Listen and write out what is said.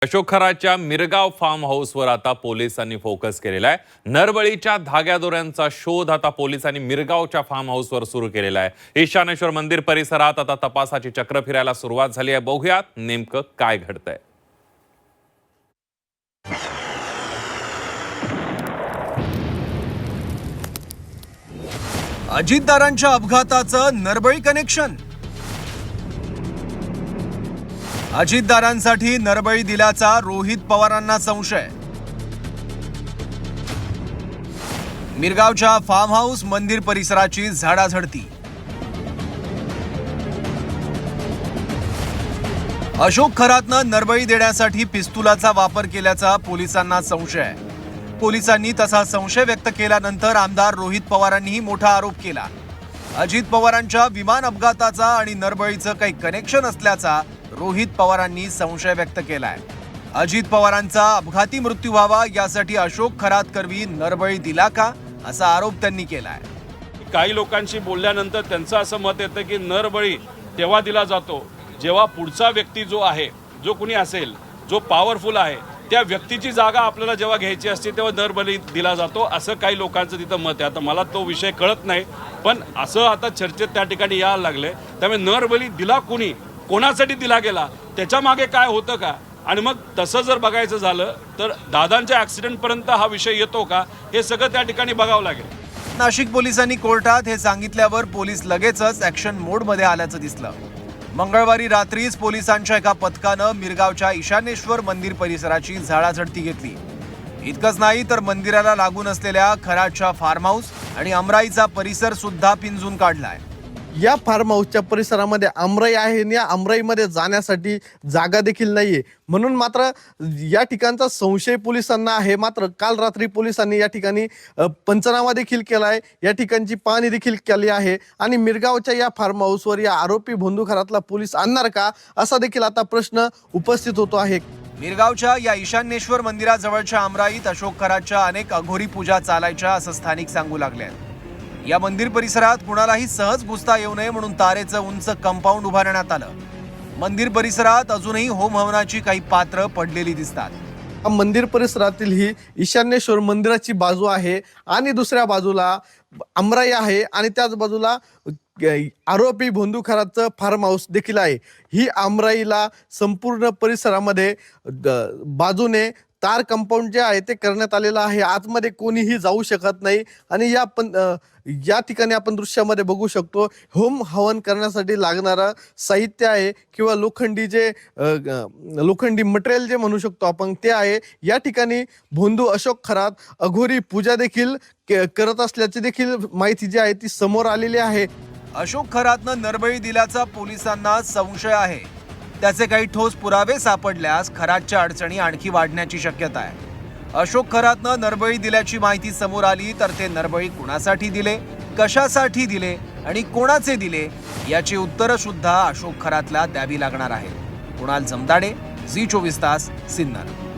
Ashok खराच्या Mirgaon form हाऊसवर आता पोलिसांनी फोकस केलेला आहे। नरबळीच्या धाग्यादोऱ्यांचा शोध आता पोलिसांनी मिरगावच्या फार्म हाऊसवर सुरू केलेला आहे। ईशानेश्वर मंदिर परिसरात आता तपासाची चक्र फिरायला सुरुवात झाली आहे। बघूयात नेमकं काय घडतंय। अजितदारांच्या अपघाताचं नरबळी कनेक्शन। अजितदारांसाठी नरबळी दिल्याचा रोहित पवारांना संशय। मिरगावच्या फार्म हाऊस मंदिर परिसराची झाडाझडती। अशोक खरातनं नरबळी देण्यासाठी पिस्तुलाचा वापर केल्याचा पोलिसांना संशय। पोलिसांनी तसा संशय व्यक्त केल्यानंतर आमदार रोहित पवारांनीही मोठा आरोप केला। अजित पवारांच्या विमान अपघाताचा आणि नरबळीचं काही कनेक्शन असल्याचा रोहित पवारांनी संशय व्यक्त केलाय। अजित पवारांचा अपघाती मृत्यू व्हावा यासाठी अशोक खरात करवी नरबळी दिला का, असा आरोप त्यांनी केलाय। काही लोकांशी बोलल्यानंतर त्यांचं असं मत येतं की नरबळी तेव्हा दिला जातो जेव्हा पुढचा व्यक्ती जो आहे, जो कुणी असेल, जो पॉवरफुल आहे, त्या व्यक्तीची जागा आपल्याला जेव्हा घ्यायची असते तेव्हा नरबळी दिला जातो, असं काही लोकांचं तिथं मत आहे। आता मला तो विषय कळत नाही, पण असं आता चर्चेत त्या ठिकाणी यायला लागले। त्यामुळे नरबळी दिला कुणी, कोणासाठी दिला गेला, त्याच्या मागे काय होतं का, आणि मग तसं जर बघायचं झालं तर दादांच्या ॲक्सिडेंटपर्यंत हा विषय येतो का, हे सगळं त्या ठिकाणी बघावं लागेल। नाशिक पोलिसांनी कोर्टात हे सांगितल्यावर पोलीस लगेचच ॲक्शन मोडमध्ये आल्याचं दिसलं। मंगळवारी रात्रीच पोलिसांच्या एका पथकानं मिरगावच्या ईशानेश्वर मंदिर परिसराची झाडाझडती घेतली। इतकंच नाही तर मंदिराला लागून असलेल्या खराच्या फार्म हाऊस आणि अमराईचा परिसर सुद्धा पिंजून काढलाय। या फार्म हाऊसच्या परिसरामध्ये अमराई आहे आणि या अमराईमध्ये जाण्यासाठी जागा देखील नाहीये, म्हणून मात्र या ठिकाणचा संशय पोलिसांना आहे। मात्र काल रात्री पोलिसांनी या ठिकाणी पंचनामा देखील केलाय, या ठिकाणची पाहणी देखील केली आहे आणि मिरगावच्या या फार्म हाऊसवर या आरोपी बंधू खरातला पोलीस आणणार का, असा देखील आता प्रश्न उपस्थित होतो आहे। मिरगावच्या या ईशानेश्वर मंदिराजवळच्या अमराईत अशोक खराच्या अनेक अघोरी पूजा चालायच्या, असं स्थानिक सांगू लागले। या मंदिर परिसरात कुणालाही सहज घुसता येऊ नये म्हणून तारेचं उंच कंपाऊंड उभारण्यात आलं। मंदिर परिसरात अजूनही होम हवनाची काही पात्र पडलेली दिसतात। मंदिर परिसरातील ही ईशान्येश्वर मंदिराची बाजू आहे आणि दुसऱ्या बाजूला अमराई आहे आणि त्याच बाजूला आरोपी बंधू खराचं फार्म हाऊस देखील आहे। ही अमराईला संपूर्ण परिसरामध्ये बाजूने तार कंपाऊंड जे आहे ते करण्यात आलेलं आहे। आतमध्ये कोणीही जाऊ शकत नाही आणि या ठिकाणी आपण दृश्यामध्ये बघू शकतो होम हवन करण्यासाठी लागणारं साहित्य आहे किंवा लोखंडी मटेरियल जे म्हणू शकतो आपण ते आहे। या ठिकाणी बंधू अशोक खरात अघोरी पूजा देखील करत असल्याची देखील माहिती जी आहे ती समोर आलेली आहे। अशोक खरातनं नरबळी दिल्याचा पोलिसांना संशय आहे। त्याचे काही ठोस पुरावे सापडल्यास खरातच्या अडचणी आणखी वाढण्याची शक्यता आहे। अशोक खरातनं नरबळी दिल्याची माहिती समोर आली तर ते नरबळी कुणासाठी दिले, कशासाठी दिले आणि कोणाचे दिले याची उत्तरं सुद्धा अशोक खरातला द्यावी लागणार आहे। कुणाल जमदाडे, झी 24 तास, सिन्नर।